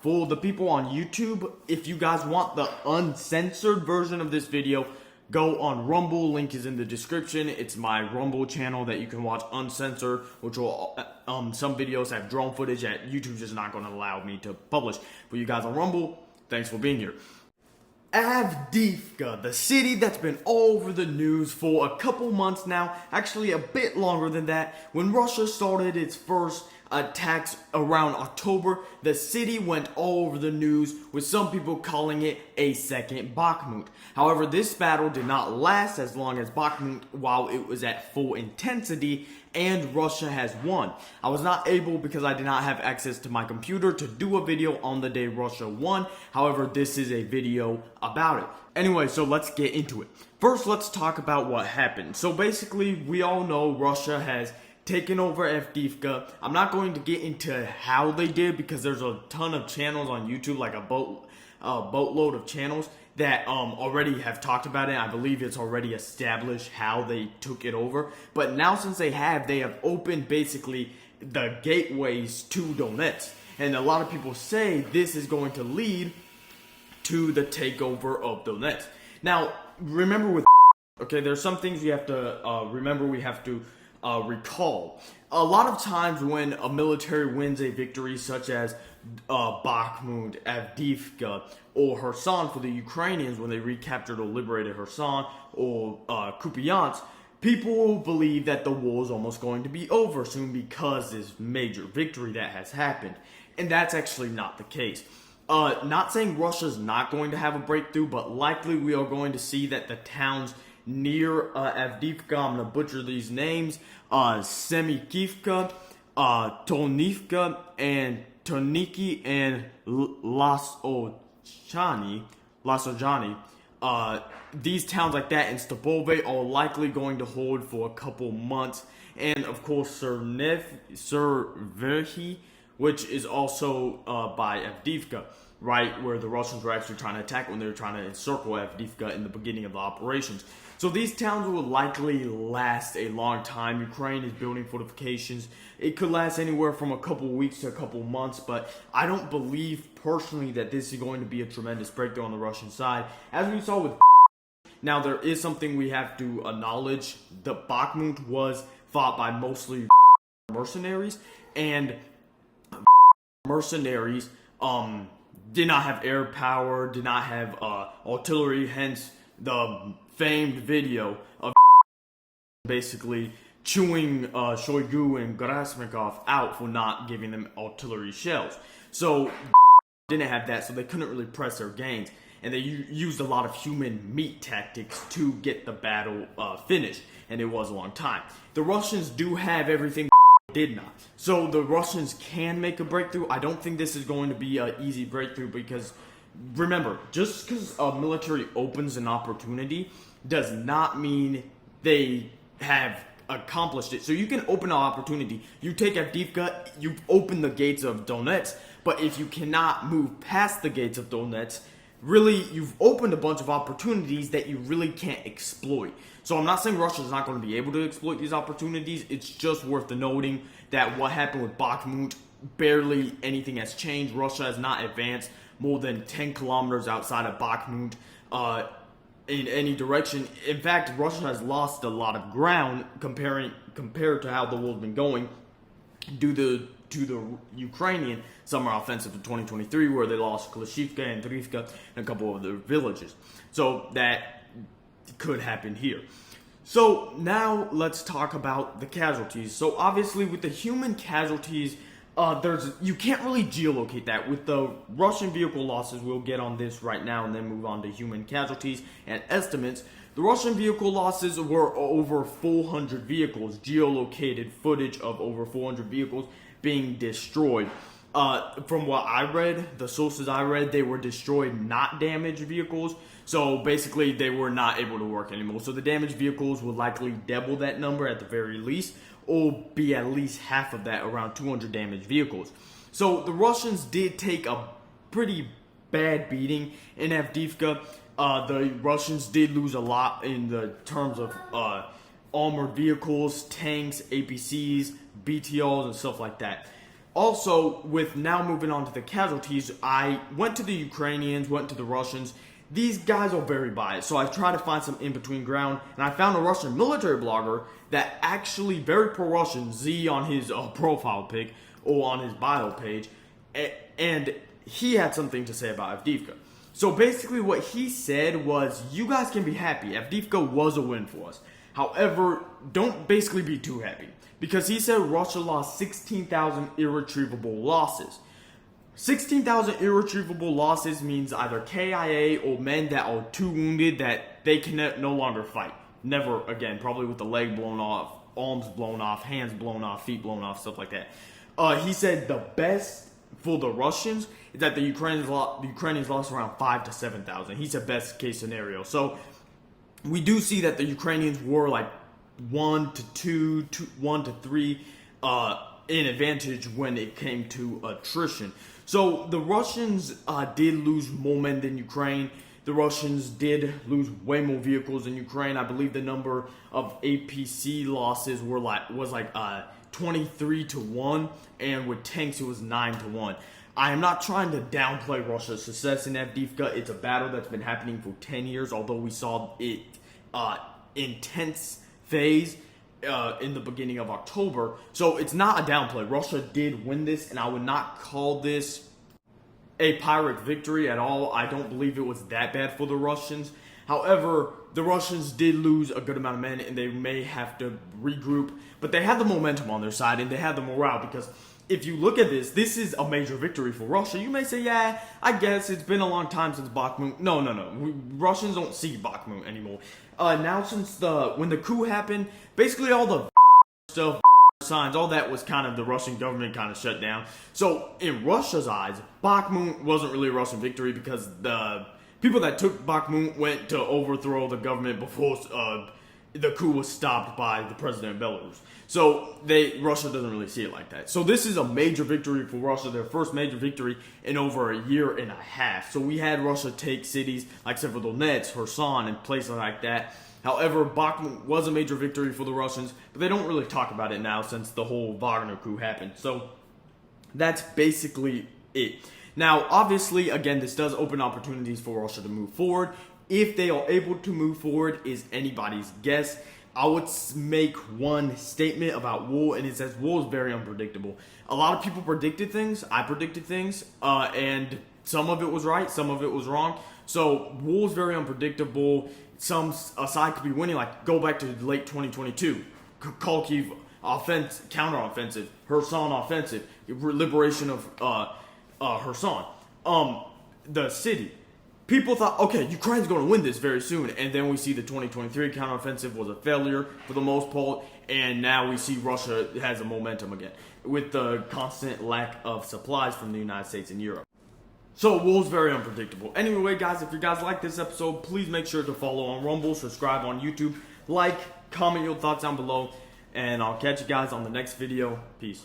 For the people on YouTube, if you guys want the uncensored version of this video, go on Rumble. Link is in the description. It's my Rumble channel that you can watch uncensored, which will some videos have drone footage that YouTube's just not going to allow me to publish. For you guys on Rumble, thanks for being here. Avdiivka, the city that's been all over the news for a couple months now, actually a bit longer than that. When Russia started its first attacks around October, the city went all over the news, with some people calling it a second Bakhmut. However, this battle did not last as long as Bakhmut while it was at full intensity, and Russia has won. I was not able, because I did not have access to my computer, to do a video on the day Russia won. However, this is a video about it. Anyway, so let's get into it. First, let's talk about what happened. So basically, we all know Russia has taken over Avdiivka. I'm not going to get into how they did, because there's a ton of channels on YouTube, like a boatload of channels that already have talked about it. I believe it's already established how they took it over. But now, since they have opened basically the gateways to Donetsk. And a lot of people say this is going to lead to the takeover of Donetsk. Now, remember with okay, there's some things you have to remember. We have to recall. A lot of times when a military wins a victory, such as Bakhmut, Avdiivka, or Kherson for the Ukrainians when they recaptured or liberated Kherson, or Kupiansk, people believe that the war is almost going to be over soon because this major victory that has happened. And that's actually not the case. Not saying Russia's not going to have a breakthrough, but likely we are going to see that the towns near Avdiivka, I'm going to butcher these names, Semikivka, Tonivka, and Toniki, and Lasojani, these towns like that, and Stobove are likely going to hold for a couple months. And of course, Serverhi, which is also by Avdiivka, right, where the Russians were actually trying to attack when they were trying to encircle Avdiivka in the beginning of the operations. So these towns will likely last a long time. Ukraine is building fortifications. It could last anywhere from a couple weeks to a couple months, but I don't believe personally that this is going to be a tremendous breakthrough on the Russian side. As we saw with now, there is something we have to acknowledge. The Bakhmut was fought by mostly mercenaries, and mercenaries did not have air power, did not have artillery, hence the famed video of basically chewing Shoigu and Grasmikov out for not giving them artillery shells. So didn't have that, so they couldn't really press their gains, and they used a lot of human meat tactics to get the battle finished, and it was a long time. The Russians do have everything did not. So the Russians can make a breakthrough. I don't think this is going to be an easy breakthrough, because remember, just because a military opens an opportunity does not mean they have accomplished it. So you can open an opportunity. You take Avdiivka, you've opened the gates of Donetsk, but if you cannot move past the gates of Donetsk, really, you've opened a bunch of opportunities that you really can't exploit. So I'm not saying Russia's not going to be able to exploit these opportunities. It's just worth noting that what happened with Bakhmut, barely anything has changed. Russia has not advanced more than 10 kilometers outside of Bakhmut in any direction. In fact, Russia has lost a lot of ground compared to how the war's been going due to the Ukrainian summer offensive in 2023, where they lost Klashivka and Drivka and a couple of their villages. So that could happen here. So now let's talk about the casualties. So obviously with the human casualties, you can't really geolocate that. With the Russian vehicle losses, we'll get on this right now and then move on to human casualties and estimates. The Russian vehicle losses were over 400 vehicles, geolocated footage of over 400 vehicles being destroyed. From what I read, the sources I read, they were destroyed, not damaged vehicles. So basically, they were not able to work anymore. So the damaged vehicles will likely double that number at the very least, or be at least half of that, around 200 damaged vehicles. So the Russians did take a pretty bad beating in Avdiivka. The Russians did lose a lot in the terms of armored vehicles, tanks, APCs, BTRs, and stuff like that. Also, with now moving on to the casualties, I went to the Ukrainians, went to the Russians. These guys are very biased, so I tried to find some in-between ground, and I found a Russian military blogger that actually very pro-Russian, Z on his profile pic, or on his bio page, and he had something to say about Avdiivka. So basically what he said was, you guys can be happy, Avdiivka was a win for us. However, don't basically be too happy. Because he said Russia lost 16,000 irretrievable losses. 16,000 irretrievable losses means either KIA or men that are too wounded that they can no longer fight. Never again, probably with the leg blown off, arms blown off, hands blown off, feet blown off, stuff like that. He said the best for the Russians is that the Ukrainians lost around 5 to 7,000. He said best case scenario. So we do see that the Ukrainians were like 1 to 2, 1 to 3 in advantage when it came to attrition. So the Russians did lose more men than Ukraine. The Russians did lose way more vehicles than Ukraine. I believe the number of APC losses was like 23 to 1, and with tanks it was 9 to 1. I am not trying to downplay Russia's success in Avdiivka. It's a battle that's been happening for 10 years, although we saw it intense phase in the beginning of October. So it's not a downplay. Russia did win this, and I would not call this a Pyrrhic victory at all. I don't believe it was that bad for the Russians. However, the Russians did lose a good amount of men, and they may have to regroup. But they had the momentum on their side, and they had the morale, because if you look at this is a major victory for Russia. You may say, yeah, I guess it's been a long time since Bakhmut. No. Russians don't see Bakhmut anymore. Now since when the coup happened, basically all the stuff, signs, all that was kind of the Russian government kind of shut down. So in Russia's eyes, Bakhmut wasn't really a Russian victory because the people that took Bakhmut went to overthrow the government before the coup was stopped by the president of Belarus. So Russia doesn't really see it like that. So this is a major victory for Russia, their first major victory in over a year and a half. So we had Russia take cities like Severodonetsk, Kherson, and places like that. However, Bakhmut was a major victory for the Russians, but they don't really talk about it now since the whole Wagner coup happened. So that's basically it. Now, obviously, again, this does open opportunities for Russia to move forward. If they are able to move forward is anybody's guess. I would make one statement about war, and it says war is very unpredictable. A lot of people predicted things. I predicted things, and some of it was right, some of it was wrong. So war is very unpredictable. A side could be winning, like go back to late 2022. Kharkiv counteroffensive, Kherson offensive, liberation of Kherson. The city. People thought, okay, Ukraine's going to win this very soon, and then we see the 2023 counteroffensive was a failure for the most part, and now we see Russia has a momentum again with the constant lack of supplies from the United States and Europe. So war's very unpredictable. Anyway, guys, if you guys like this episode, please make sure to follow on Rumble, subscribe on YouTube, like, comment your thoughts down below, and I'll catch you guys on the next video. Peace.